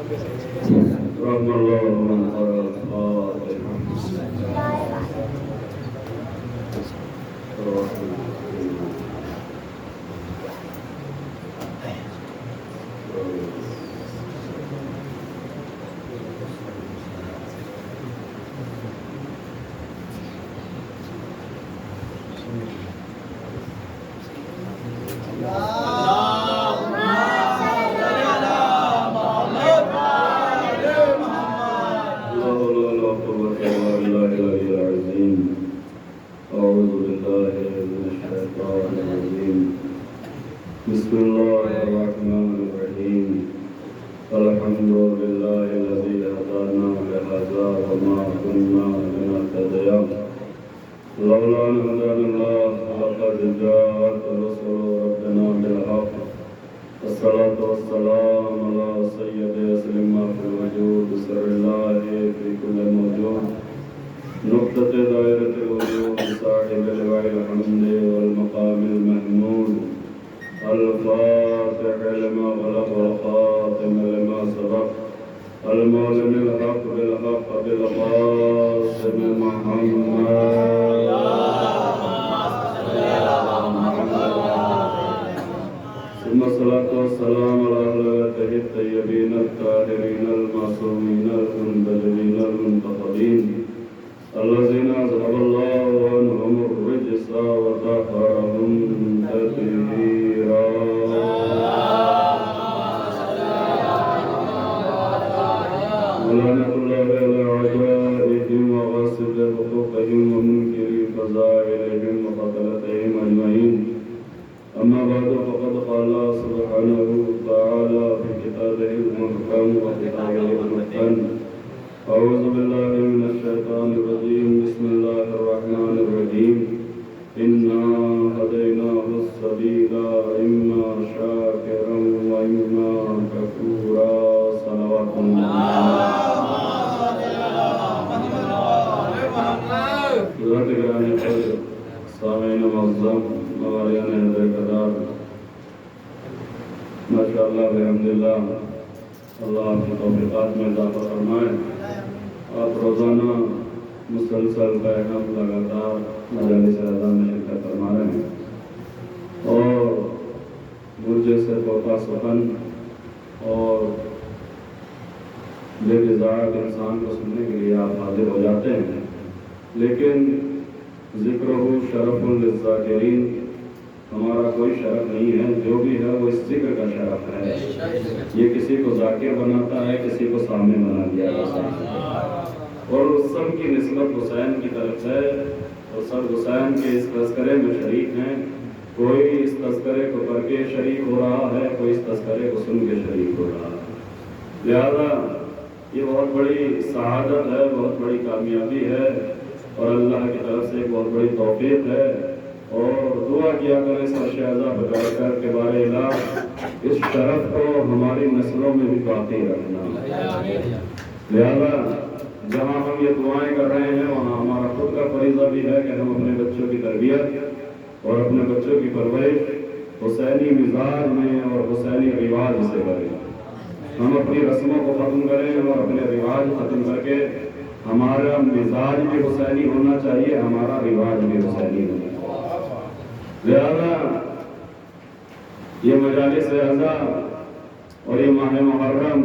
رحم الله من قرأ الفاتحة. بسم الله الرحمن الرحيم. الحمد لله الذي هدانا لهذا وما كنا لنهتدي لولا أن هدانا الله لقد جاءت رسل ربنا بالحق. الصلاة والسلام على سيد يسلم في الوجود سر الله في كل موجود نقطة دائرة الوجود صاحب لواء الحمد والمقام المحمود الفاتح لما غلق والخاتم لما سبق المعلم الحق بالحق بالقاسم محمد. ثم الصلاة والسلام على أهله الطيبين الطاهرين المعصومين المنتجبين المنتقبين الذين أذهب الله عنهم الرجس وطهرهم تطهيرا. ولعنة الله على أعدائهم وغاصب حقوقهم ومنكر فزائلهم وقتلتهم أجمعين. أما بعد فقد قال الله سبحانه وتعالى في كتابه المحكم وكتابه المتقن. أعوذ بالله من الشيطان الرجيم. بسم الله الرحمن الرحيم. إنا هديناه السبيل إما شاكرا وإما كفورا. صلوات الله. حضرت گرامی قدر سامعین معظم موالین حضر قدار ماشاءاللہ بحمداللہ اللہ کی توفیقات میں اضافہ فرمائے. آپ روزانہ مسلسل پیغام لگاتار مجالس اعظم میں شرکت فرما رہے ہیں اور مجھ جیسے طوطا سخن اور بے مزاج انسان کو سننے کے لیے آپ حاضر ہو جاتے ہیں. لیکن ذکر شرف للذاکرین، ہمارا کوئی شرف نہیں ہے، جو بھی ہے وہ اس ذکر کا شرف ہے. یہ کسی کو ذاکر بناتا ہے، کسی کو سامنے بنا دیا جاتا ہے. اور سب کی نسبت حسین کی طرف ہے اور سب حسین کے اس تذکرے میں شریک ہیں. کوئی اس تذکرے کو کر کے شریک ہو رہا ہے، کوئی اس تذکرے کو سن کے شریک ہو رہا ہے. لہذا یہ بہت بڑی سعادت ہے، بہت بڑی کامیابی ہے اور اللہ کی طرف سے ایک بہت بڑی توفیق ہے. اور دعا کیا کریں اس شہزہ بکر کے بارے اللہ اس شرف کو ہماری نسلوں میں بھی باقی رکھنا. لہذا جہاں ہم یہ دعائیں کر رہے ہیں وہاں ہمارا خود کا فریضہ بھی ہے کہ ہم اپنے بچوں کی تربیت اور اپنے بچوں کی پرورش حسینی مزاج میں اور حسینی رواج سے کریں. ہم اپنی رسموں کو ختم کریں اور اپنے رواج ختم کر کے ہمارا مزاج بھی حسینی ہونا چاہیے، ہمارا رواج بھی حسینی ہونا چاہیے. لہذا یہ مجالس اعزا اور یہ ماہ محرم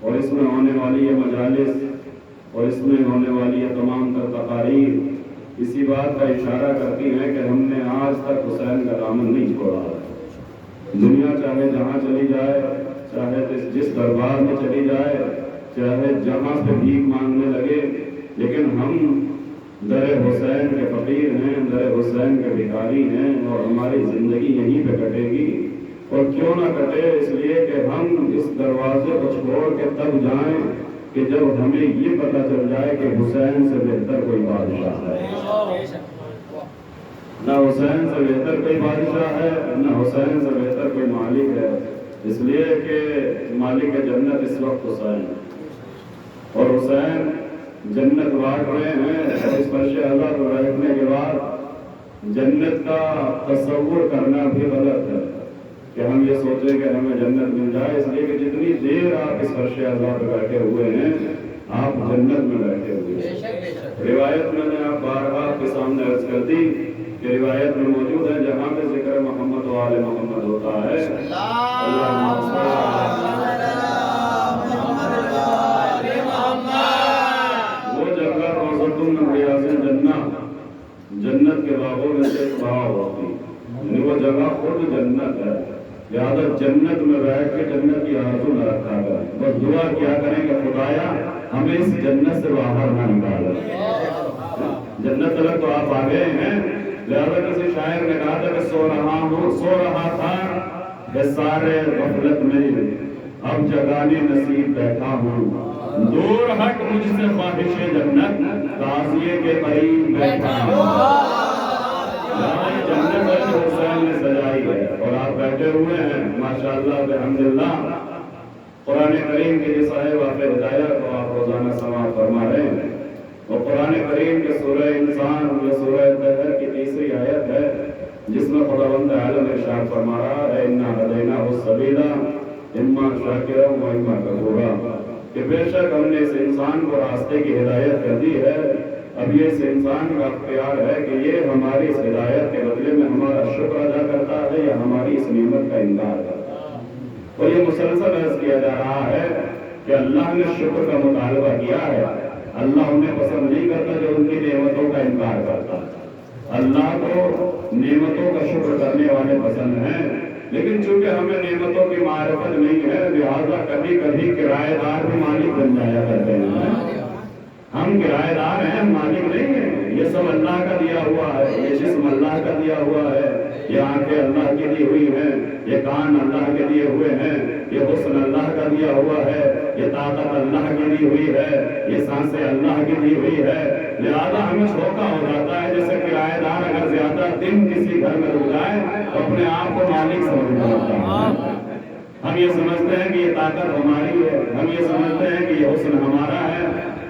اور اس میں ہونے والی یہ مجالس اور اس میں ہونے والی یہ تمام تر تقاریر اسی بات کا اشارہ کرتی ہیں کہ ہم نے آج تک حسین کا دامن نہیں چھوڑا ہے. دنیا چاہے جہاں چلی جائے، چاہے جس دربار میں چلی جائے، چاہے جہاں سے بھیک مانگنے لگے، لیکن ہم در حسین کے فقیر ہیں، در حسین کے بھکاری ہیں اور ہماری زندگی یہیں پہ کٹے گی. اور کیوں نہ کٹے؟ اس لیے کہ ہم اس دروازے کو چھوڑ کے تب جائیں کہ جب ہمیں یہ پتہ چل جائے کہ حسین سے بہتر کوئی بادشاہ ہے. نہ حسین سے بہتر کوئی بادشاہ ہے، نہ حسین سے بہتر کوئی مالک ہے. اس لیے کہ مالک جنت اس وقت حسین ہے اور حسین جنت بانٹ رہے ہیں. اور اس فرش اعلیٰ پر بیٹھنے کے بعد جنت کا تصور کرنا بھی غلط ہے. کہ ہم یہ سوچیں کہ ہمیں جنت مل جائے، اس لیے کہ جتنی دیر آپ اس فرش عذاب پہ بیٹھے ہوئے ہیں آپ جنت میں بیٹھے ہوئے ہیں۔ روایت میں نے آپ بارہا آپ کے سامنے عرض کر دی کہ روایت میں موجود ہے جہاں پہ ذکر محمد و آل محمد ہوتا ہے وہ جگہ روضۃ من ریاض الجنہ، جنت کے باغوں میں سے ایک باغ ہوتی، یعنی وہ جگہ خود جنت ہے، لہٰذا جنت میں بیٹھ کے جنت کی آرزو نہ رکھا کریں، بس دعا کیا کریں کہ خدایا ہمیں اس جنت سے باہر نہ نکالا۔ جنت تک تو آپ آ گئے ہیں، لہٰذا کسی شاعر نے کہا تھا کہ سو رہا تھا کہ سارے غفلت میں اب جگانے نصیب بیٹھا ہوں، دور ہٹ مجھ سے خواہش جنت، تازیے کے قریب بیٹھا ہوں۔ جنت ہے جو حسین نے سجائی ہے اور آپ بیٹھے ہوئے ہیں ماشاءاللہ بحمداللہ۔ قرآن کریم کے جو صاحب واقع ہدایت کو آپ روزانہ سماعت فرما رہے ہیں، اور قرآن کریم کے سورہ انسان یا سورہ دہر کی تیسری آیت ہے جس میں خداوند عالم ارشاد فرما رہا ہے اِنَّا هَدَيْنَاهُ السَّبِيلَ إِمَّا شَاكِرًا وَإِمَّا كَفُورًا، کہ بے شک ہم نے اس انسان کو راستے کی ہدایت کر دی ہے، اب یہ اس انسان کا اختیار ہے کہ یہ ہماری اس ہدایت کے بدلے میں ہمارا شکر ادا کرتا ہے یا ہماری اس نعمت کا انکار کرتا ہے۔ اور یہ مسلسل عرض کیا جا رہا ہے کہ اللہ نے شکر کا مطالبہ کیا ہے، اللہ انہیں پسند نہیں کرتا جو ان کی نعمتوں کا انکار کرتا، اللہ کو نعمتوں کا شکر کرنے والے پسند ہیں، لیکن چونکہ ہمیں نعمتوں کی معرفت نہیں ہے لہٰذا کبھی کبھی کرایہ دار بھی مالک بن جایا کرتے ہیں۔ ہم کرایہ دار ہیں، مالک نہیں ہیں، یہ سب اللہ کا دیا ہوا ہے، یہ جسم اللہ کا دیا ہوا ہے، یہ آنکھیں اللہ کی دی ہوئی ہیں، یہ کان اللہ کے دیے ہوئے ہیں، یہ حسن اللہ کا دیا ہوا ہے، یہ طاقت اللہ کی دی ہوئی ہے، یہ سانسیں اللہ کی دی ہوئی ہے، لہذا ہمیں دھوکا ہو جاتا ہے جیسے کرایہ دار اگر زیادہ دن کسی گھر میں رک جائے تو اپنے آپ کو مالک سمجھنا ہوتا ہے۔ ہم یہ سمجھتے ہیں کہ یہ طاقت ہماری ہے، ہم یہ سمجھتے ہیں کہ یہ حسن ہمارا ہے،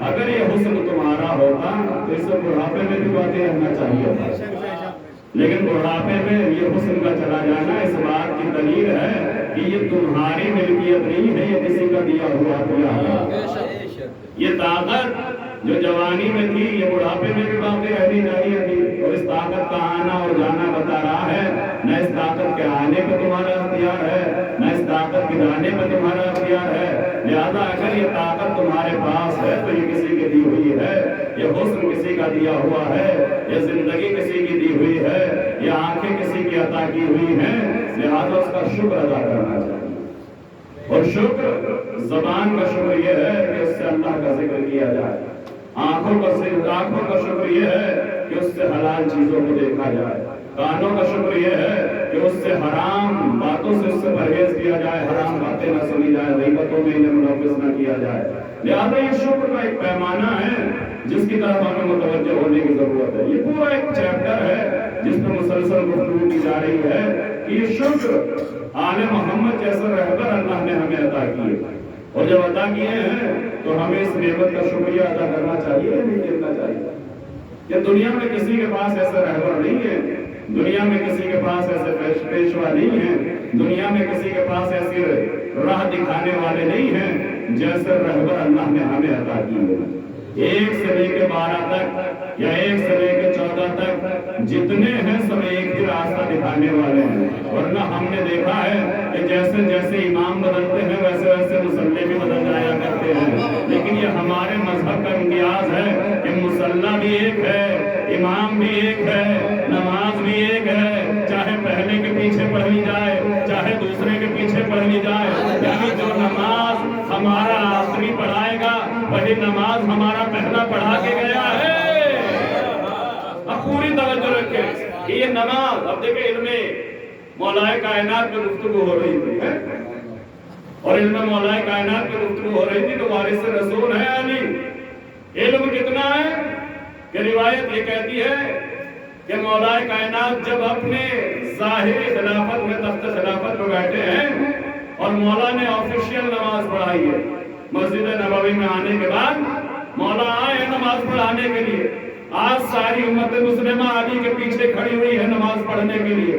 اگر یہ حسن تمہارا ہوتا تو اس سے بڑھاپے میں بھی باقی رہنا چاہیے تھا، لیکن بڑھاپے میں یہ حسن کا چلا جانا اس بات کی دلیل ہے کہ یہ تمہاری ملکیت نہیں ہے، یہ کسی کا دیا ہوا دیا ہے۔ یہ طاقت جو جوانی میں تھی یہ بڑھاپے میں بھی باقی رہنی چاہیے تھی، اور اس طاقت کا آنا اور جانا بتا رہا ہے نہ اس طاقت کے آنے پہ تمہارا اختیار ہے نہ اس طاقت کے جانے پہ تمہارا اختیار ہے، لہذا اگر یہ طاقت تمہارے پاس ہے تو یہ کسی کی دی ہوئی ہے، یہ حسن کسی کا دیا ہوا ہے، یہ زندگی کسی کی دی ہوئی ہے، یہ آنکھیں کسی کی عطا کی ہوئی ہیں، لہذا اس کا شکر ادا کرنا چاہیے۔ اور شکر زبان کا شکر یہ ہے کہ اس سے اللہ کا ذکر کیا جائے، آنکھوں کا شکر یہ ہے کہ اس سے حلال چیزوں کو دیکھا جائے، کانوں کا شکر یہ ہے کہ اس سے حرام باتوں سے اس سے پرہیز کیا جائے، حرام باتیں نہ سنی جائے، غیبتوں میں انہیں ملوث نہ کیا جائے، لہذا یہ شکر کا ایک پیمانہ ہے جس کی طرف ہمیں متوجہ ہونے کی ضرورت ہے۔ یہ پورا ایک چیپٹر ہے جس میں مسلسل گفتگو کی جا رہی ہے کہ یہ شکر آل محمد جیسا رہبر اللہ نے ہمیں عطا کیے، اور جب عطا کیے ہیں تو ہمیں اس نعمت کا شکریہ ادا کرنا چاہیے یا نہیں کرنا چاہیے؟ کہ دنیا میں کسی کے پاس ایسا رہبر نہیں ہے، دنیا میں کسی کے پاس ایسے پیشوا نہیں ہے، دنیا میں کسی کے پاس ایسی راہ دکھانے والے نہیں ہیں جیسے رہبر اللہ نے ہمیں عطا کی ہے۔ 1 سے لے کے 12 تک یا 1 سے لے کے 14 تک جتنے ہیں سب ایک ہی راستہ دکھانے والے ہیں، ورنہ ہم نے دیکھا ہے کہ جیسے جیسے امام بدلتے ہیں ویسے ویسے مصلی بھی بدل جایا کرتے ہیں، لیکن یہ ہمارے مذہب کا امتیاز ہے کہ مصلی بھی ایک ہے، امام بھی ایک ہے، نماز بھی ایک ہے، چاہے پہلے کے پیچھے پڑھ لی جائے چاہے دوسرے کے پیچھے پڑھ لی جائے، یعنی جو نماز ہمارا آخری پڑھائے گا وہی نماز ہمارا پہلا پڑھا کے گیا ہے۔ اب پوری توجہ رکھیں کہ یہ نماز، اب دیکھیں علم مولا کائنات میں گفتگو ہو رہی تھی اور علم مولا کائنات میں گفتگو ہو رہی تھی تو وارث رسول ہے علی، علم کتنا ہے کہ روایت یہ کہتی ہے کہ مولا کائنات جب اپنے ظاہری خلافت میں تخت خلافت میں بیٹھے ہیں اور مولا نے آفیشیل نماز پڑھائی ہے، مسجد نبوی میں آنے کے بعد مولا آئے ہیں نماز پڑھانے کے لیے، آج ساری امت مسلمہ علی کے پیچھے کھڑی ہوئی ہے نماز پڑھنے کے لیے،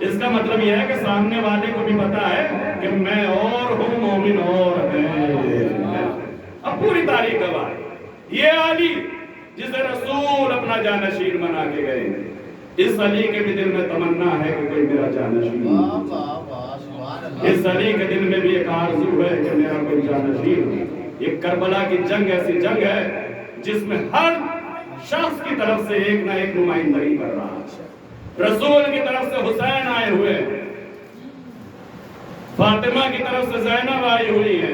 اس کا مطلب یہ ہے کہ سامنے والے کو بھی پتا ہے کہ میں اور ہوں، مومن اور ہے۔ اب پوری تاریخ گواہ ہے۔ یہ علی جسے رسول اپنا جانشین بنا کے گئے، اس علی کے بھی دل میں تمنا ہے کہ کوئی میرا جانشین ہو۔ اس علی کے دل میں بھی ایک آرزو ہے کہ میرا کوئی جانشین ہو۔ یہ کربلا کی جنگ ایسی جنگ ہے جس میں ہر شخص کی طرف سے ایک نہ ایک نمائندگی کر رہا ہے۔ رسول کی طرف سے حسین آئے ہوئے، فاطمہ کی طرف سے زینب آئی ہوئی ہے،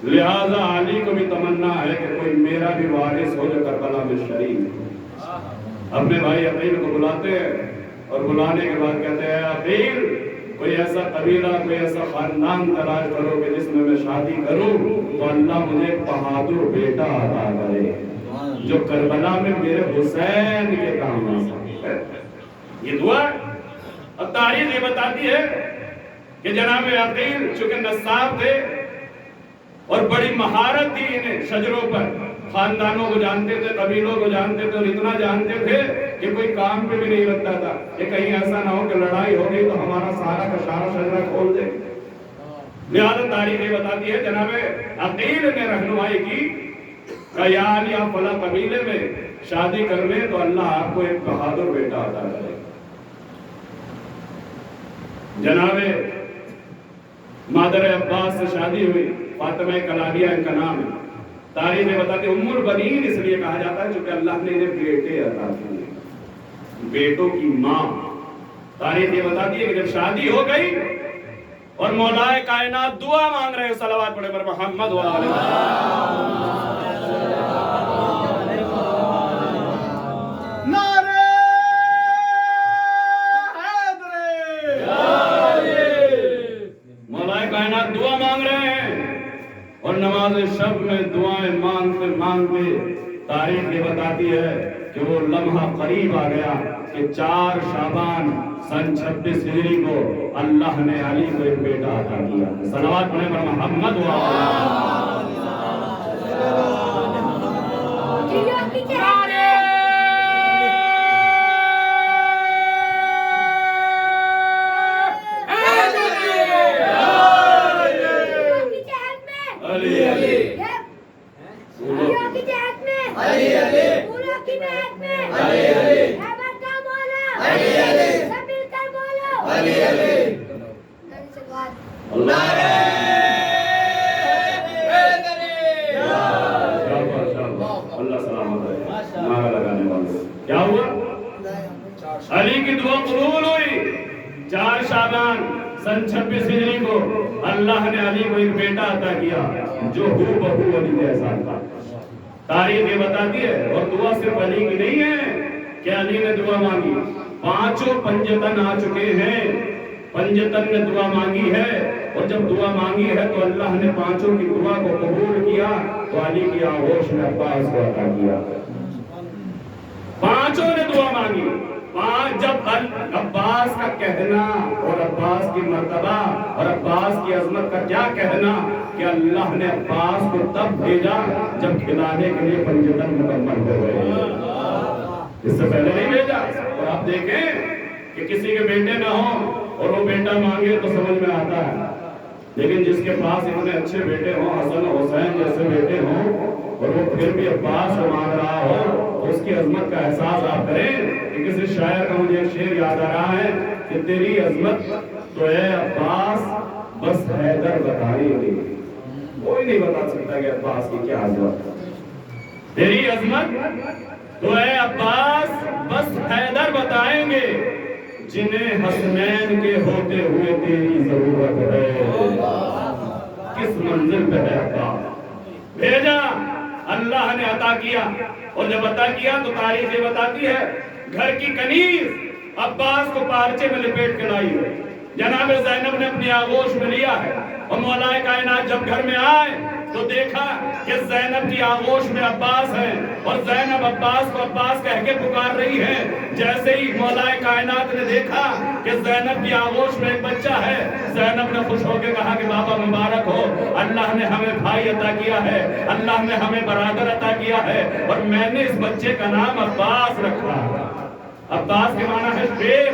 لہذا علی کو بھی تمنا ہے کہ کوئی میرا بھی وارث ہو جو کربلا میں شریک ہو۔ اپنے بھائی عقیل کو بلاتے ہیں اور بلانے کے بعد کہتے ہیں عقیل کوئی ایسا قبیلہ، کوئی ایسا خاندان تلاش کرو کہ جس میں شادی کروں تو اللہ مجھے بہادر بیٹا عطا کرے جو کربلا میں میرے حسین کے کام آ سکے۔ یہ دعا اب تاریخ یہ بتاتی ہے کہ جناب عقیل چونکہ نصاب تھے اور بڑی مہارت تھی انہیں شجروں پر، خاندانوں کو جانتے تھے، قبیلوں کو جانتے تھے، اور اتنا جانتے تھے کہ کوئی کام پہ بھی نہیں لگتا تھا کہ کہیں ایسا نہ ہو کہ لڑائی ہو گئی تو ہمارا سارا کا سارا شجرہ کھول دے۔ لہذا تاریخ یہ بتاتی ہے جناب عقیل نے رہنمائی کی کہ یا علی آپ فلاں قبیلے میں شادی کر لیں تو اللہ آپ کو ایک بہادر بیٹا عطا کرے۔ جناب مادر عباس سے شادی ہوئی، فاطمہ کلابیہ ان کا نام ہے۔ تاریخ میں بتاتے ام البنین اس لیے کہا جاتا ہے چونکہ اللہ نے انہیں بیٹے عطا کیے، بیٹوں کی ماں۔ تاریخ یہ بتاتی ہے کہ جب شادی ہو گئی اور مولا کائنات دعا مانگ رہے ہیں، صلوات پڑھے پر محمد و آلہ دعا مانگ رہے ہیں اور نماز شب میں دعائیں مانگتے مانگتے تاریخ یہ بتاتی ہے کہ وہ لمحہ قریب آ گیا کہ 4 شعبان سن 26 ہجری کو اللہ نے علی کو ایک بیٹا عطا کیا۔ صلوات پڑھیں پر محمد و علی کی دعا قبول ہوئی۔ 4 شعبان سن 26 ہجری کو اللہ نے علی کو ایک بیٹا عطا کیا جو ہو بہو علی جیسا تھا۔ تاریخ یہ بتاتی ہے اور دعا صرف علی کی نہیں ہے کہ علی نے دعا مانگی، 5 پنجتن آ چکے ہیں، پنجتن نے دعا مانگی ہے، اور جب دعا مانگی ہے تو اللہ نے 5 کی دعا کو قبول کیا تو علی کی آغوش میں عباس کو عطا کیا۔ 5 نے دعا مانگی، جب عباس کا کہنا اور عباس کی مرتبہ اور عباس کی عظمت کا کیا کہنا کہ اللہ نے عباس کو تب بھیجا جب کھلانے کے لیے پنجتن مکمل ہو گئے، اس سے پہلے نہیں بھیجا۔ اور آپ دیکھیں کہ کسی کے بیٹے نہ ہوں اور وہ بیٹا مانگے تو سمجھ میں آتا ہے، لیکن جس کے پاس اتنے اچھے بیٹے ہوں، حسن حسین جیسے بیٹے ہوں، اور وہ پھر بھی عباس کو مانگ رہا ہو، اس کی عظمت کا احساس آپ کریں کہ کسی شاعر کا مجھے ایک شعر یاد آ رہا ہے کہ تیری عظمت تو اے عباس بس حیدر بتائیں گے، کوئی نہیں بتا سکتا کہ عباس کی کیا عظمت۔ تیری عظمت تو اے عباس بس حیدر بتائیں گے، جنہیں حسنین کے ہوتے ہوئے تیری ضرورت ہے، کس منزل پہ ہے عباس۔ بھیجا، اللہ نے عطا کیا، اور جب عطا کیا تو تاریخ یہ بتاتی ہے گھر کی کنیز عباس کو پارچے میں لپیٹ کے لائی ہے، جناب زینب نے اپنی آغوش میں لیا ہے، اور مولا کائنات جب گھر میں آئے تو دیکھا کہ زینب کی آغوش میں عباس ہے، اور زینب عباس کو عباس کہہ کے پکار رہی ہے۔ جیسے ہی مولا کائنات نے دیکھا کہ زینب کی آغوش میں ایک بچہ ہے، زینب نے خوش ہو کے کہا کہ بابا مبارک ہو، اللہ نے ہمیں بھائی عطا کیا ہے، اللہ نے ہمیں برادر عطا کیا ہے، اور میں نے اس بچے کا نام عباس رکھا۔ عباس کے معنی ہے شیر،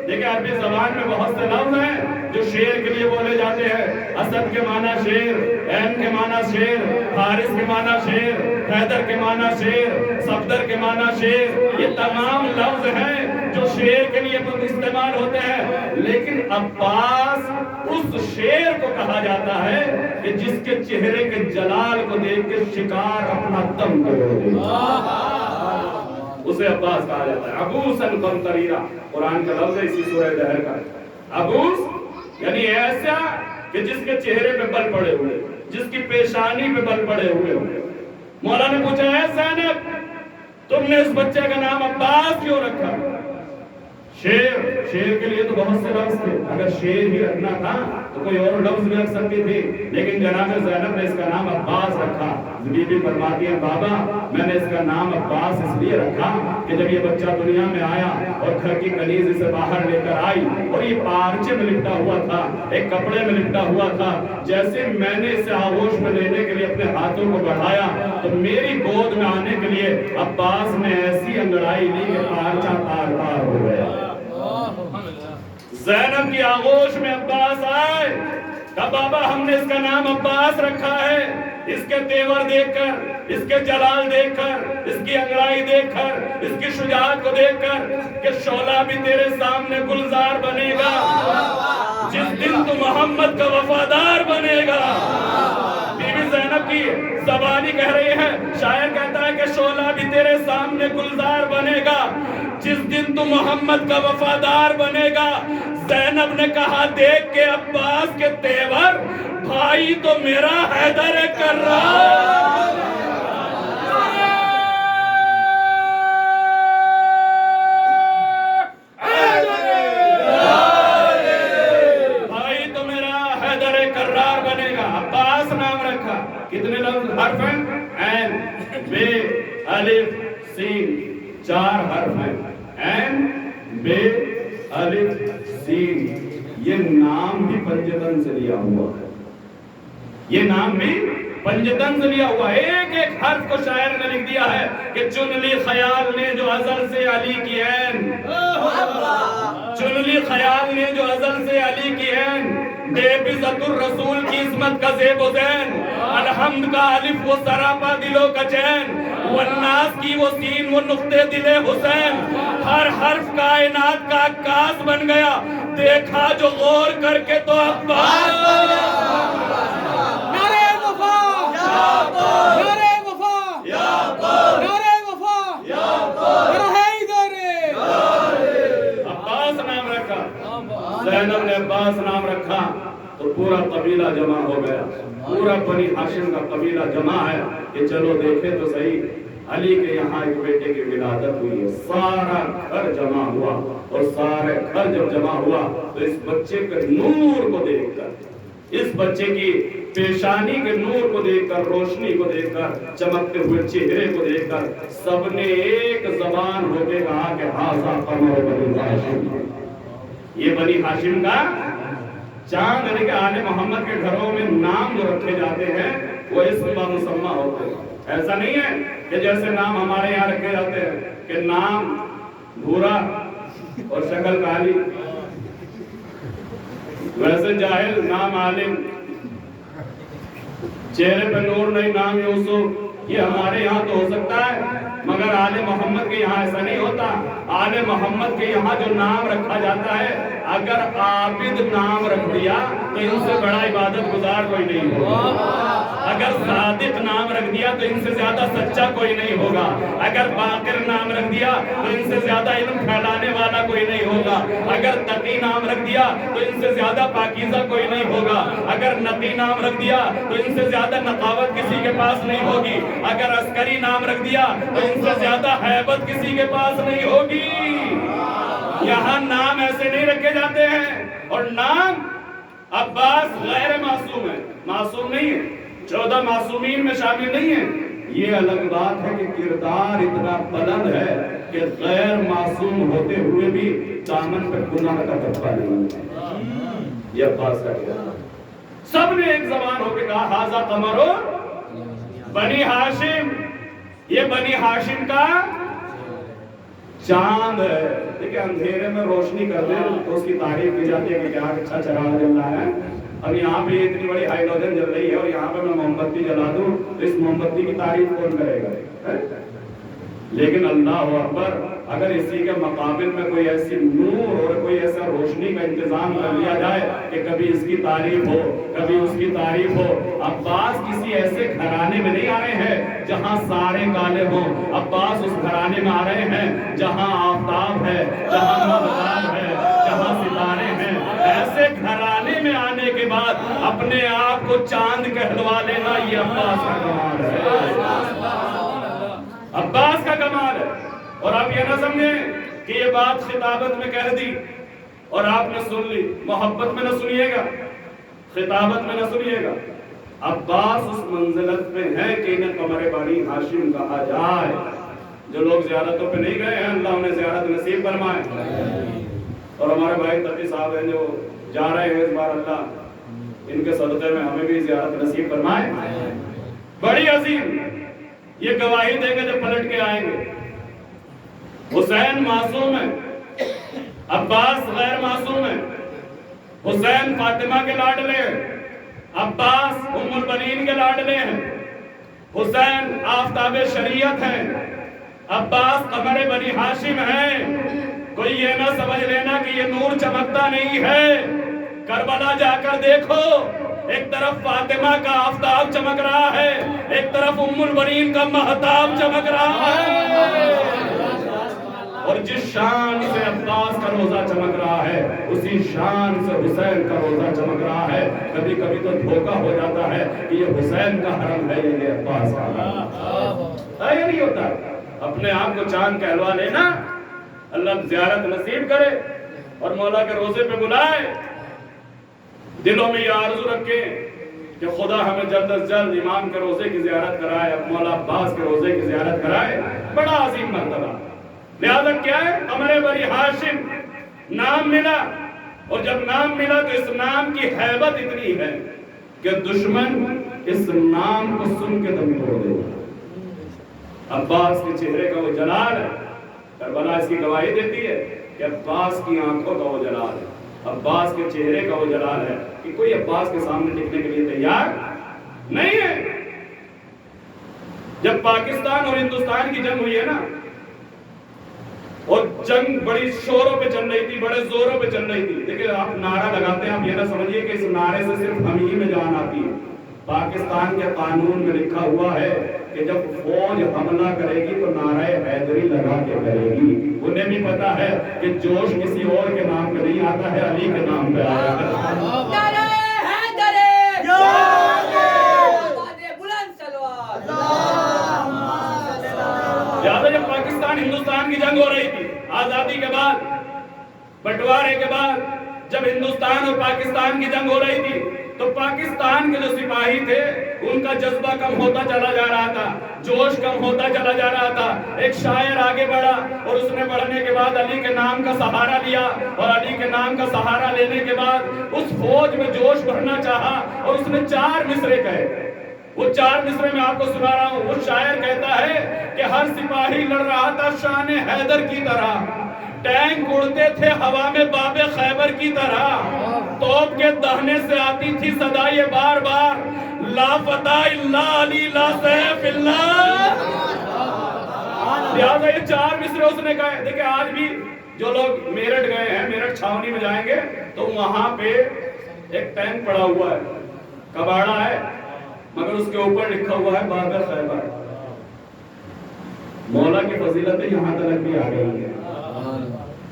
دیکھیں عربی زبان میں بہت سے لفظ ہیں جو شیر کے لیے بولے جاتے ہیں. اسد کے معنی شیر، عین کے معنی شیر، حارث کے معنی شیر، حیدر کے معنی شیر، صفدر کے معنی شیر. یہ تمام لفظ ہیں جو شیر کے لیے استعمال ہوتے ہیں. لیکن عباس اس شیر کو کہا جاتا ہے کہ جس کے چہرے کے جلال کو دیکھ کے شکار اپنا دم توڑ دے، اسے عباس کہا جاتا ہے. عبوسن قمطریرا قرآن کا لفظ ہے اسی سورہ دہر کا. عبوس یعنی ایسا کہ جس کے چہرے پہ بل پڑے ہوئے، جس کی پیشانی پہ بل پڑے ہوئے. مولا نے پوچھا ہے زینب تم نے اس بچے کا نام عباس کیوں رکھا؟ شیر کے لیے تو بہت سے لفظ تھے، اگر شیر ہی رکھنا تھا تو کوئی اور لفظ بھی رکھ سکتی تھی، لیکن جناب زینب نے اس کا نام عباس رکھا. بی بی فرماتی ہے بابا میں نے اس کا نام عباس اس لیے رکھا کہ جب یہ بچہ دنیا میں آیا اور گھر کی کنیز اسے باہر لے کر آئی اور یہ پارچے میں لپٹا ہوا تھا، ایک کپڑے میں لپٹا ہوا تھا، جیسے میں نے اسے آغوش میں لینے کے لیے اپنے ہاتھوں کو بڑھایا تو میری گود میں آنے کے لیے عباس نے ایسی انگڑائی لی کہ پارچہ تار تار ہو گیا. زینب کی آغوش میں عباس آئے، کہا بابا ہم نے اس کا نام عباس رکھا ہے اس کے تیور دیکھ کر، اس کے جلال دیکھ کر، اس کی انگڑائی دیکھ کر، اس کی شجاعت کو دیکھ کر کہ شعلہ بھی تیرے سامنے گلزار بنے گا جس دن تو محمد کا وفادار بنے گا. بی بی زینب کی زبانی کہہ رہی ہے، شاعر کہتا ہے کہ شعلہ بھی تیرے سامنے گلزار بنے گا جس دن تو محمد کا وفادار بنے گا. زینب نے کہا دیکھ کے عباس کے تیور، بھائی تو میرا حیدر کرار. بھائی تو میرا حیدر کرار بنے گا. عباس نام رکھا. کتنے لفظ حرف ہیں؟ عین، بے، الف، سین، 4 حرف ہیں. عین، بے، الف، سین. یہ نام بھی پنجتن سے لیا ہوا ہے. یہ نام بھی پنجتن سے لیا ہوا ہے. ایک ایک حرف کو شاعر نے لکھ دیا ہے کہ چن لی خیال نے جو ازل سے علی کی عین، چن لی خیال نے جو ازل سے علی کی عین، بے بزت الرسول کی عظمت کا زیب و زین، الحمد کا الف وہ سراپا دلوں کا چین، والناس کی وہ سین وہ نقطے دل حسین. ہر حرف کائنات کا عکاس بن گیا، دیکھا جو غور کر کے تو عباس. نعرہ وفا، نعرہ وفا، نعرہ وفا، نعرہ حیدر. عباس نام رکھا. زینب نے عباس نام رکھا تو پورا قبیلہ جمع ہو گیا. پورا بنی ہاشم کا قبیلہ جمع ہے کہ چلو دیکھیں تو صحیح علی کے یہاں ایک بیٹے کی ولادت ہوئی ہے. سارا گھر جمع ہوا اور سارے گھر جب جمع ہوا تو اس بچے کے نور کو دیکھ کر، اس بچے کی پیشانی کے نور کو دیکھ کر، روشنی کو دیکھ کر، چمکتے ہوئے چہرے کو دیکھ کر سب نے ایک زبان ہو کے کہا کہ ھذا قمر بنی ہاشم. یہ بنی ہاشم کا چاند. یعنی کہ آل محمد کے گھروں میں نام جو رکھے جاتے ہیں وہ اسم بمسمى ہوتے ہیں. ایسا نہیں ہے کہ جیسے نام ہمارے یہاں رکھے جاتے ہیں کہ نام بھورا اور شکل کالی، ویسے جاہل نام عالم، چہرے پہ نور نہیں نام یوسف. یہ ہمارے یہاں تو ہو سکتا ہے مگر آل محمد کے یہاں ایسا نہیں ہوتا. آل محمد کے یہاں جو نام رکھا جاتا ہے، اگر عابد نام رکھ دیا تو ان سے بڑا عبادت گزار کوئی نہیں ہوگا. اگر صادق نام رکھ دیا تو ان سے زیادہ سچا کوئی نہیں ہوگا. اگر باقر نام رکھ دیا تو ان سے زیادہ علم پھیلانے والا کوئی نہیں ہوگا. اگر تقی نام رکھ دیا تو ان سے زیادہ پاکیزہ کوئی نہیں ہوگا. اگر نقی نام رکھ دیا تو ان سے زیادہ نقاوت کسی کے پاس نہیں ہوگی. اگر عسکری نام رکھ دیا تو ان سے زیادہ ہیبت کسی کے پاس نہیں ہوگی. یہاں نام ایسے نہیں رکھے جاتے ہیں. اور نام عباس غیر معصوم ہے، معصوم نہیں ہے، 14 معصومین میں شامل نہیں ہے. یہ الگ بات ہے کہ کردار اتنا بلند ہے کہ غیر معصوم ہوتے ہوئے بھی دامن پہ گناہ کا دبا نہیں ہے. یہ عباس کا کردار. سب نے ایک زبان ہو کے کہا ھذا قمر بنی ہاشم. یہ بنی ہاشم کا چاند ہے، دیکھیں اندھیرے میں روشنی کر دیں تو اس کی تعریف کی جاتی ہے کہ کیا اچھا چراغ جل رہا ہے. اب یہاں پہ اتنی بڑی ہائیڈروجن جل رہی ہے اور یہاں پہ میں موم بتی جلا دوں تو اس موم بتی کی تعریف کون کرے گا؟ لیکن اللہ اکبر، اگر اسی کے مقابل میں کوئی ایسی نور اور کوئی ایسا روشنی کا انتظام کر لیا جائے کہ کبھی اس کی تعریف ہو کبھی اس کی تعریف ہو. عباس کسی ایسے گھرانے میں نہیں آ رہے ہیں جہاں سارے کالے ہوں. عباس اس گھرانے میں آ رہے ہیں جہاں آفتاب ہے، جہاں مہتاب ہے، جہاں ستارے ہیں. ایسے گھرانے میں آنے کے بعد اپنے آپ کو چاند کہلوا لینا، یہ عباس کا کمال ہے، عباس کا کمال ہے. اور آپ یہ نہ سمجھیں کہ یہ بات خطابت میں کہہ دی اور آپ نے سن لی. محبت میں نہ سنیے گا، خطابت میں نہ سنیے گا. عباس اس منزلت پہ ہیں کہ انہیں قمر بنی ہاشم کہا جائے. جو لوگ زیارتوں پہ نہیں گئے ہیں اللہ انہیں زیارت نصیب فرمائے. اور ہمارے بھائی تقی صاحب ہیں جو جا رہے ہیں اس بار، اللہ ان کے صدقے میں ہمیں بھی زیارت نصیب فرمائے. بڑی عظیم یہ گواہی دیں گے جب پلٹ کے آئیں گے. حسین معصوم ہے، عباس غیر معصوم ہے. حسین فاطمہ کے لاڈلے ہیں، عباس ام البنین کے لاڈلے ہیں. حسین آفتاب شریعت ہیں، عباس قمر بنی ہاشم ہیں. کوئی یہ نہ سمجھ لینا کہ یہ نور چمکتا نہیں ہے. کربلا جا کر دیکھو، ایک طرف فاطمہ کا آفتاب چمک رہا ہے، ایک طرف ام البنین کا مہتاب چمک رہا ہے. اور جس شان سے عباس کا روزہ چمک رہا ہے اسی شان سے حسین کا روزہ چمک رہا ہے. کبھی کبھی تو دھوکہ ہو جاتا ہے کہ یہ حسین کا حرم ہے یہ عباس کا حرم ہے. یہ نہیں ہوتا. اپنے آپ کو چاند کہلوا لینا، اللہ زیارت نصیب کرے اور مولا کے روزے پہ بلائے. دلوں میں یہ آرزو رکھیں کہ خدا ہمیں جلد از جلد امام کے روزے کی زیارت کرائے، مولا عباس کے روزے کی زیارت کرائے. بڑا عظیم مرتبہ. لہذا کیا ہے، قمر بنی ہاشم نام ملا، اور جب نام ملا تو اس نام کی ہیبت اتنی ہے کہ دشمن اس نام کو سن کے دم توڑ دے. عباس کے چہرے کا وہ جلال ہے. کربلا اس کی گواہی دیتی ہے کہ عباس کی آنکھوں کا وہ جلال ہے، عباس کے چہرے کا وہ جلال ہے کہ کوئی عباس کے سامنے ٹکنے کے لیے تیار نہیں ہے. جب پاکستان اور ہندوستان کی جنگ ہوئی ہے نا، اور جنگ بڑی شوروں پہ چل رہی تھی، بڑے زوروں پہ چل رہی تھی. دیکھیں آپ نعرہ لگاتے ہیں، آپ یہ نہ سمجھیے کہ اس نعرے سے صرف ہم ہی میں جان آتی ہے. پاکستان کے قانون میں لکھا ہوا ہے کہ جب فوج حملہ کرے گی تو نعرہ حیدری لگا کے کرے گی. انہیں بھی پتا ہے کہ جوش کسی اور کے نام پہ نہیں آتا ہے، علی کے نام پہ آتا ہے. جب پاکستان ہندوستان کی جنگ ہو رہی تھی آزادی کے بعد، بٹوارے کے بعد، جب ہندوستان اور پاکستان کی جنگ ہو رہی تھی تو پاکستان کے جو سپاہی تھے ان کا جذبہ کم ہوتا چلا جا رہا تھا، جوش کم ہوتا چلا جا رہا تھا. ایک شاعر آگے بڑھا اور اس نے بڑھنے کے بعد علی کے نام کا سہارا لیا، اور علی کے نام کا سہارا لینے کے بعد اس فوج میں جوش بھرنا چاہا اور اس نے 4 مصرے کہے. وہ 4 مصرے میں آپ کو سنا رہا ہوں. وہ شاعر کہتا ہے کہ ہر سپاہی لڑ رہا تھا شان حیدر کی طرح، ٹینک اڑتے تھے ہوا میں باب خیبر کی طرح، توپ کے دہنے سے آتی تھی صدا یہ بار بار، لا فتح الا علی لا سیف الا. لہٰذا یہ 4 مصرے اس نے کہا. دیکھیں آج بھی جو لوگ میرٹھ گئے ہیں، میرٹھ چھاونی میں جائیں گے تو وہاں پہ ایک ٹینک پڑا ہوا ہے، کباڑا ہے، مگر اس کے اوپر لکھا ہوا ہے باب خیبر. مولا کی فضیلتیں یہاں تک بھی آ گئی ہیں.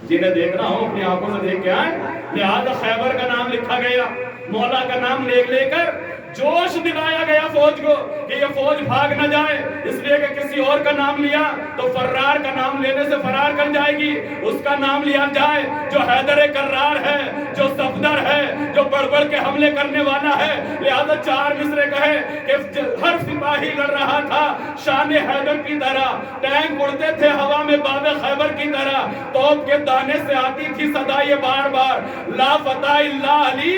جنہیں دیکھنا ہو اپنی آنکھوں سے دیکھ کے آئے. لہذا خیبر کا نام لکھا گیا، مولا کا نام لے کر جوش دلایا گیا فوج کو کہ یہ فوج بھاگ نہ جائے، اس لیے کہ کسی اور کا نام لیا تو فرار کا نام لینے سے فرار کر جائے گی. اس کا نام لیا جائے جو حیدر کرار ہے، جو صفدر ہے، جو بڑھ بڑھ کے حملے کرنے والا ہے. لہذا 4 مصرے کہے کہ ہر سپاہی لڑ رہا تھا شان حیدر کی طرح، ٹینک اڑتے تھے ہوا میں باب خیبر کی طرح، توپ کے دانے سے آتی تھی صدا یہ بار بار، لا فتح الا علی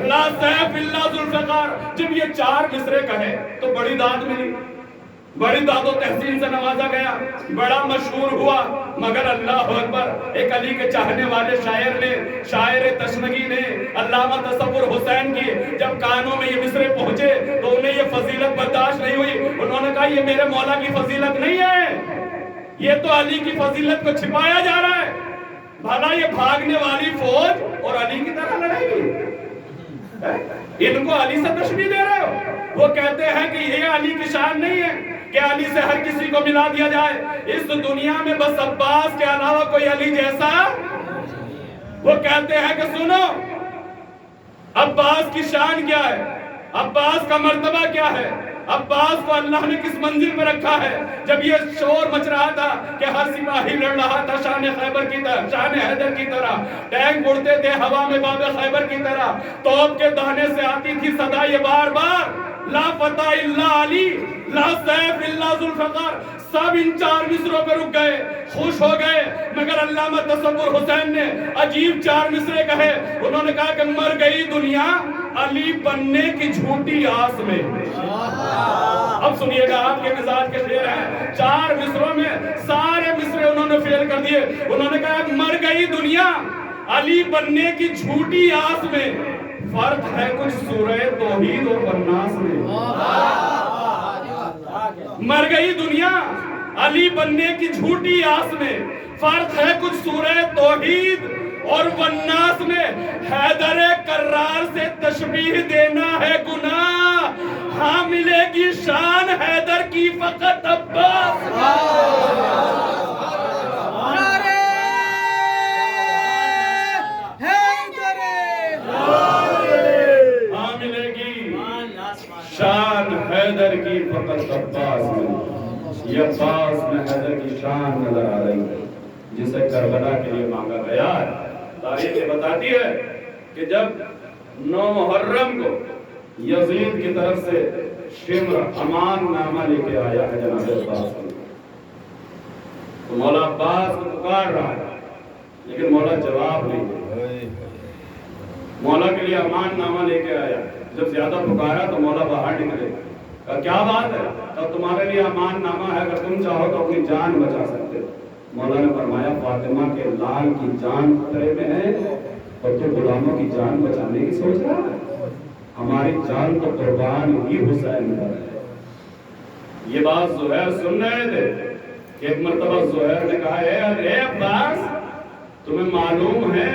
لا سیف الا ذوالفقار. جب یہ 4 مصرے کہے تو بڑی داد ملی. بڑی داد و تحسین سے نوازا گیا، بڑا مشہور ہوا، مگر اللہ اکبر، ایک علی کے چاہنے والے شاعر تشنگی نے علامہ تصور حسین کی جب کانوں میں یہ مصرے پہنچے تو انہیں یہ فضیلت برداشت نہیں ہوئی. انہوں نے کہا یہ میرے مولا کی فضیلت نہیں ہے، یہ تو علی کی فضیلت کو چھپایا جا رہا ہے. بھلا یہ بھاگنے والی فوج اور علی کی طرح لڑے گی؟ ان کو علی سے تشبیہ دے رہے ہو. وہ کہتے ہیں کہ یہ علی کی شان نہیں ہے کہ علی سے ہر کسی کو ملا دیا جائے. اس دنیا میں بس عباس کے علاوہ کوئی علی جیسا. وہ کہتے ہیں کہ سنو، عباس کی شان کیا ہے، عباس کا مرتبہ کیا ہے، عباس کو اللہ نے کس منزل پر رکھا ہے. جب یہ شور مچ رہا تھا کہ ہر سپاہی لڑ رہا تھا شان خیبر کی طرح، شان حیدر کی طرح، ٹینک اڑتے تھے ہوا میں باب خیبر کی طرح، توپ کے دہنے سے آتی تھی صدا یہ بار بار، لا فتح الا علی، لا سیف الا ذوالفقار. سب ان 4 مصروں پہ رک گئے، خوش ہو گئے. مگر علامہ تصور حسین نے عجیب 4 مصرے کہے. انہوں نے کہا کہ مر گئی دنیا علی بننے کی جھوٹی آس میں. اب سنیے گا، آپ کے مزاج کے شعر ہیں. 4 مصروں میں سارے مصرے انہوں نے فیل کر دیے. انہوں نے کہا مر گئی دنیا علی بننے کی جھوٹی آس میں، فرق ہے کچھ سورہ توحید اور والناس میں. مر گئی دنیا علی بننے کی جھوٹی آس میں، فرق ہے کچھ سورہ توحید اور والناس میں. حیدر کرار سے تشبیہ دینا ہے گناہ، ہاں ملے گی شان حیدر کی فقط عباس. ہاں ملے گی شان حیدر کی فقط عباس میں. یہ عباس میں حیدر کی شان نظر آ رہی ہے جسے کربلا کے لیے مانگا گیا ہے. تاریخ یہ بتاتی ہے کہ جب 9 محرم کو یزید کی طرف سے شمر امان نامہ لے کے آیا ہے جناب عباس کو، تو مولا عباس کو پکار رہا ہے لیکن مولا جواب نہیں دے. مولا کے لیے امان نامہ لے کے آیا، جب زیادہ پکارا تو مولا باہر نکلے. کہا کیا بات ہے؟ تب تمہارے لیے امان نامہ ہے، اگر تم چاہو تو اپنی جان بچا سکتے ہو. مولا نے فرمایا فاطمہ کے لال کی جان خطرے میں ہے اور تو غلاموں کی جان بچانے کی سوچ رہا ہے؟ ہماری جان تو قربان ہی حسین پر ہے. یہ بات زہیر سن رہے تھے کہ ایک مرتبہ زہیر نے کہا اے عباس، تمہیں معلوم ہے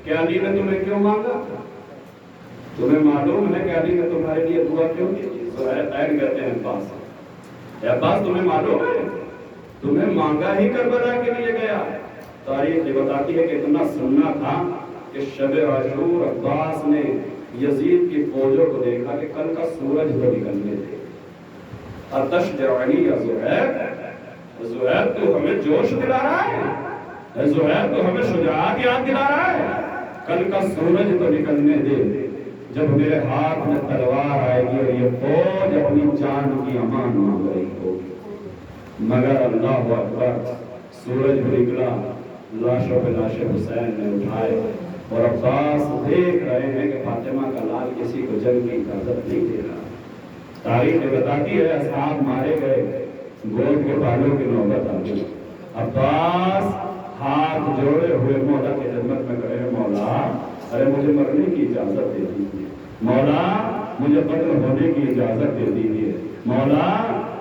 کہ علی نے تمہیں کیوں مانگا؟ تمہیں معلوم ہے کہ علی نے تمہارے لیے دعا کیوں کی؟ زہیر عین کہتے ہیں عباس، اے عباس تمہیں معلوم ہے تمہیں مانگا ہی کربلا کے لیے گیا. تاریخ یہ بتاتی ہے کہ اتنا سننا تھا کہ شب عاشور عباس نے یزید کی فوجوں کو دیکھا کہ کل کا سورج تو نکلنے تھے. اتشجعنی یا زہیر تو ہمیں جوش دلا رہا ہے، زہیر تو ہمیں شجاعت یاد دلا رہا ہے. کل کا سورج تو نکلنے دے، جب میرے ہاتھ میں تلوار آئے گی اور یہ فوج اپنی جان کی امان مانگ رہی ہوگی. مگر اللہ اکبر، سورج بھی نکلا، لاشوں پہ لاشیں حسین نے اٹھائے اور عباس دیکھ رہے ہیں کہ فاطمہ کا لال کسی کو جنگ کی اجازت نہیں دے رہا. تاریخ بتاتی ہے اصحاب مارے گئے، گود کے بالوں کی نوبت آ گئی. عباس ہاتھ جوڑے ہوئے مولا کی خدمت میں کہے مولا ارے مجھے مرنے کی اجازت دے دیجیے، مولا مجھے قتل ہونے کی اجازت دے دیجیے، مولا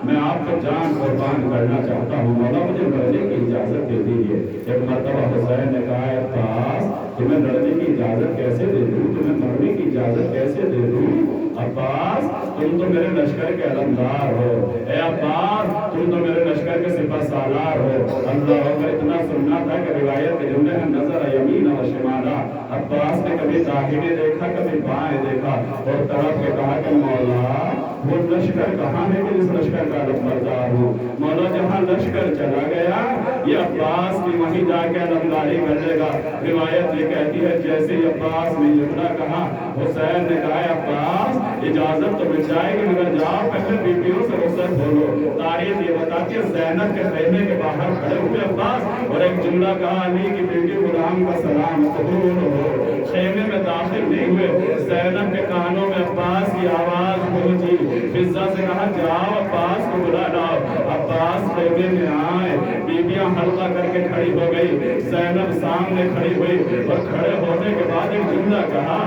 میں آپ کو جان قربان کرنا چاہتا ہوں، مولا مجھے مرنے کی اجازت دے دیجیے. ایک مرتبہ حسین نے کہا عباس تمہیں لڑنے کی اجازت کیسے دے دوں، تمہیں مرنے کی اجازت کیسے دے دوں؟ عباس تم تو میرے لشکر کے علمدار ہو، اے عباس تم تو میرے لشکر کے سپہ سالار ہو. اللہ اکبر. اتنا سننا تھا کہ روایت کے جملے ہیں نظر یمین و شمالا. عباس نے کبھی داہنے دیکھا کبھی بائیں دیکھا اور طرف کے کہا کہ مولا وہ لشکر کہاں ہے کہ اس لشکر کا علمبردار ہوں. مولا جہاں لشکر چلا گیا یہ عباس کی وہیں جا کے علمداری کرے گا. روایت یہ کہتی ہے جیسے ہی عباس نے جملہ کہا حسین نے کہا عباس اجازت تو مل جائے گی مگر جاؤ پہلے بیویوں سے رخصت بولو. تاریخ یہ بتاتی ہے زینب کے خیمے کے باہر کھڑے ہوئے عباس اور ایک جملہ کہا علی کی بیٹی غلام کا سلام قبول ہو. خیمے میں داخل نہیں ہوئے، زینب کے کانوں میں عباس کی آواز پہنچی. فضہ سے کہا جاؤ عباس کو بلا لاؤ. بیٹیاں حلقہ کر کے کھڑی ہو گئی. زینب سامنے کھڑی ہوئی اور کھڑے ہونے کے بعد ایک جملہ کہا,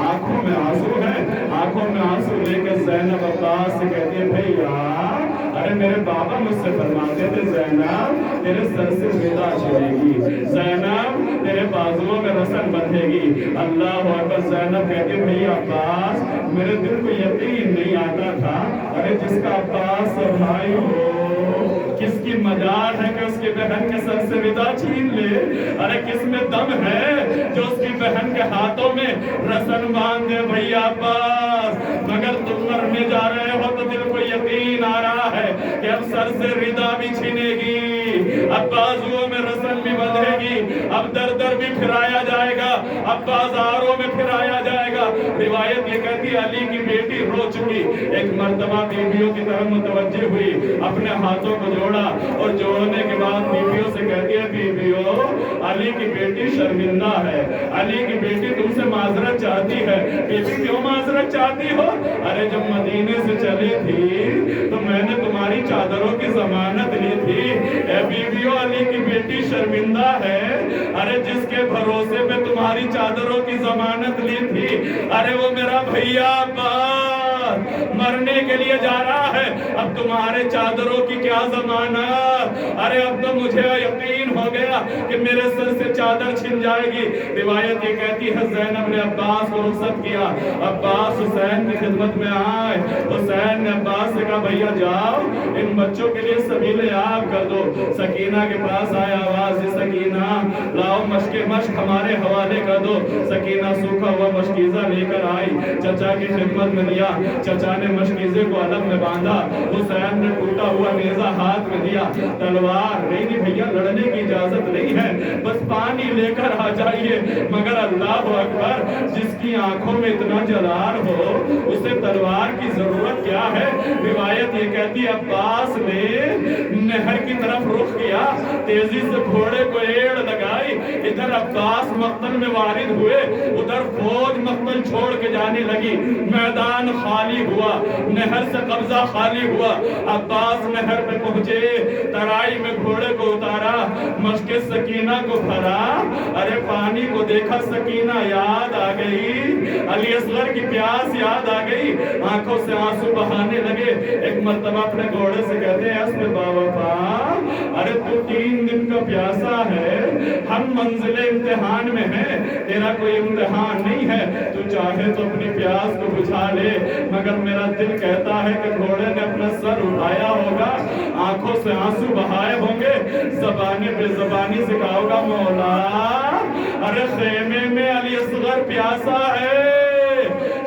آنکھوں میں آنسو ہے, آنکھوں میں آنسو لے کے زینب عباس سے کہتی ہے, بھیا ارے میرے بابا مجھ سے فرماتے تھے زینب تیرے سر سے ودا چلے گی, زینب تیرے بازوؤں میں رسن بندھے گی. اللہ اکبر. زینب کہتی ہے, بھیا عباس میرے دل کو یقین نہیں آتا تھا, ارے جس کا عباس بھائی ہو کس کی مجال ہے کہ اس کی بہن کے سر سے ودا چھین لے, ارے کس میں دم ہے جو اس کی بہن کے ہاتھوں میں رسن باندھ دے. بھیا عباس مگر تم مرنے جا رہے ہو تو دل کو یقین آ رہا ہے کہ اب سر سے ردا بھی چھینے گی, اب بازوؤں میں رسن بھی بندھے گی, اب در در بھی پھرایا جائے گا, اب بازاروں میں پھرایا جائے گا. روایت یہ کہتی ہے علی کی بیٹی رو چکی, ایک مرتبہ بیویوں کی طرف متوجہ ہوئی, اپنے ہاتھوں کو جوڑا اور جوڑنے کے بعد بیویوں سے کہتی ہے, بیویوں علی کی بیٹی شرمندہ ہے, علی کی بیٹی تم سے معذرت چاہتی ہے. بیوی کیوں معذرت چاہتی ہو؟ ارے جب مدینے سے چلی تھی تو میں نے تمہاری چادروں کی ضمانت لی تھی. اے بیویوں علی کی بیٹی شرمندہ ہے, ارے جس کے بھروسے پہ تمہاری چادروں کی ضمانت لی تھی, ارے وہ میرا بھیا مرنے کے لیے جا رہا ہے, اب تمہارے چادروں کی کیا ضمانت, ارے اب تو مجھے یقین ہو گیا کہ میرے سر سے چادر چھن جائے گی. روایت یہ کہتی ہے زینب نے عباس کو رخصت کیا, عباس حسین کی خدمت میں آئے. حسین نے عباس سے کہا, بھیا جاؤ ان بچوں کے لیے سبیل آب کر دو. سکینہ کے پاس آیا, آواز دی سکینہ لاؤ مشق ہمارے حوالے کر دو. سکینہ سوکھا ہوا مشکیزہ لے کر آئی, چچا کی خدمت میں دیا. چچا نے مشکیزے کو علم میں باندھا, حسین نے ٹوٹا ہوا نیزہ ہاتھ میں دیا. تلوار نہیں بھیا, لڑنے کی اجازت نہیں ہے, بس پانی لے کر آ جائیے. مگر اللہ اکبر, جس کی آنکھوں میں اتنا جلال ہو اسے تلوار کی ضرورت کیا ہے. روایت یہ کہتی ہے عباس نے نہر کی طرف رخ کیا, تیزی سے گھوڑے کو ایڑ لگائی. ادھر عباس مقتل میں وارد ہوئے, ادھر فوج مقتل چھوڑ کے جانے لگی. میدان خالی ہوا, نہر سے قبضہ خالی ہوا. عباس نہر پہ پہنچے, ترائی میں گھوڑے کو اتارا, مشق سکینہ کو بھرا. ارے پانی کو دیکھا, سکینہ یاد آ گئی, علی اصغر کی پیاس یاد آ گئی, آنکھوں سے آنسو بہانے لگے. ایک مرتبہ اپنے گھوڑے سے کہتے ہیں, اسب باوفا ارے تو 3 دن کا پیاسا ہے, ہم منزل امتحان میں ہیں, تیرا کوئی امتحان نہیں ہے, تو چاہے تو اپنی پیاس کو بجھا لے. مگر میرا دل کہتا ہے کہ گھوڑے نے اپنا سر اٹھایا ہوگا, آنکھوں سے آنسو بہائے ہوں گے, زبانی بے زبانی سے کہا ہوگا, مولا ارے خیمے میں علی اصغر پیاسا ہے,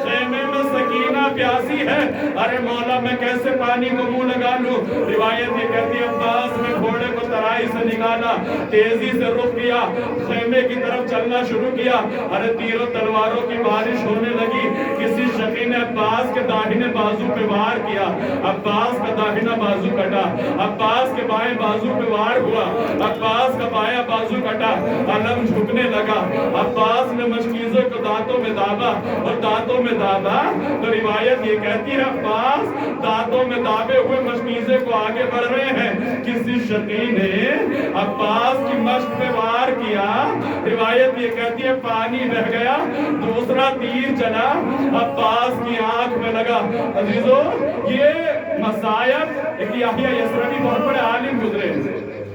خیمے میں سکینہ پیاسی ہے, ارے مولا میں کیسے پانی کو منہ لگا لوں. روایت یہ کہتی ہے عباس نے گھوڑے کو ترائی سے نکالا, تیزی سے رخ کیا, خیمے کی طرف چلنا شروع کیا. ارے تیروں تلواروں کی بارش ہونے لگی. کسی شقی نے عباس کے داہنے بازو پہ وار کیا, عباس کا داہنا بازو کٹا, عباس کے بائیں بازو پہ وار ہوا, عباس کا بایاں بازو کٹا, علم جھکنے لگا. عباس نے مشکیزوں کو دانتوں میں دابا اور دانتوں میں دابا. تو روایت یہ کہتی ہے عباس دانتوں میں دابے ہوئے مشکیزے کو آگے بڑھ رہے ہیں. کسی شقی نے عباس کی مشق پہ وار کیا. روایت یہ کہتی ہے پانی بہ گیا, دوسرا تیر چلا, عباس کی آنکھ میں لگا. عزیزو یہ مصائب, ایک یحییٰ یسربی بہت بڑے عالم گزرے,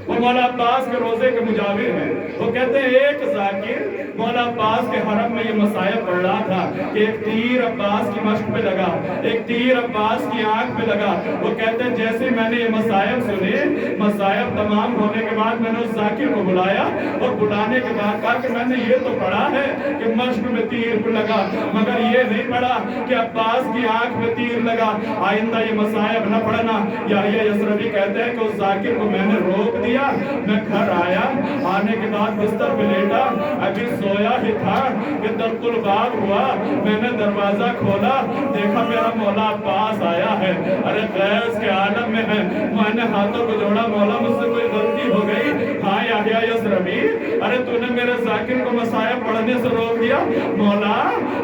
وہ مولا عباس کے روزے کے مجاور ہیں. وہ کہتے ہیں ایک ذاکر مولا عباس کے حرم میں یہ مصائب پڑھ رہا تھا کہ ایک تیر عباس کی مشق پہ لگا, ایک تیر عباس کی آنکھ پہ لگا. وہ کہتے ہیں جیسے میں نے یہ مصائب سنے, مصائب تمام ہونے کے بعد میں نے اس ذاکر کو بلایا اور بلانے کے بعد کہا کہ میں نے یہ تو پڑھا ہے کہ مشق میں تیر پہ لگا, مگر یہ نہیں پڑھا کہ عباس کی آنکھ میں تیر لگا, آئندہ یہ مصائب نہ پڑھنا. یحییٰ یسربی کہتے ہیں کہ اس ذاکر کو میں نے روک دیا. میں گھر آیا, آنے کے بعد بستر پہ لیٹا, ابھی سویا ہی تھا کہ دق الباب ہوا. میں نے دروازہ کھولا, دیکھا میرا مولا عباس آیا ہے. ارے غیظ کے عالم میں ہے. میں نے ہاتھوں کو جوڑا, مولا مجھ سے کوئی غلطی ہو گئی؟ ہاں یحییٰ یسربی, ارے تو نے میرے ذاکر کو مصائب پڑھنے سے روک دیا. مولا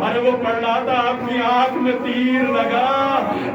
ارے وہ پڑھ رہا تھا, آپ کی آنکھ میں تیر لگا.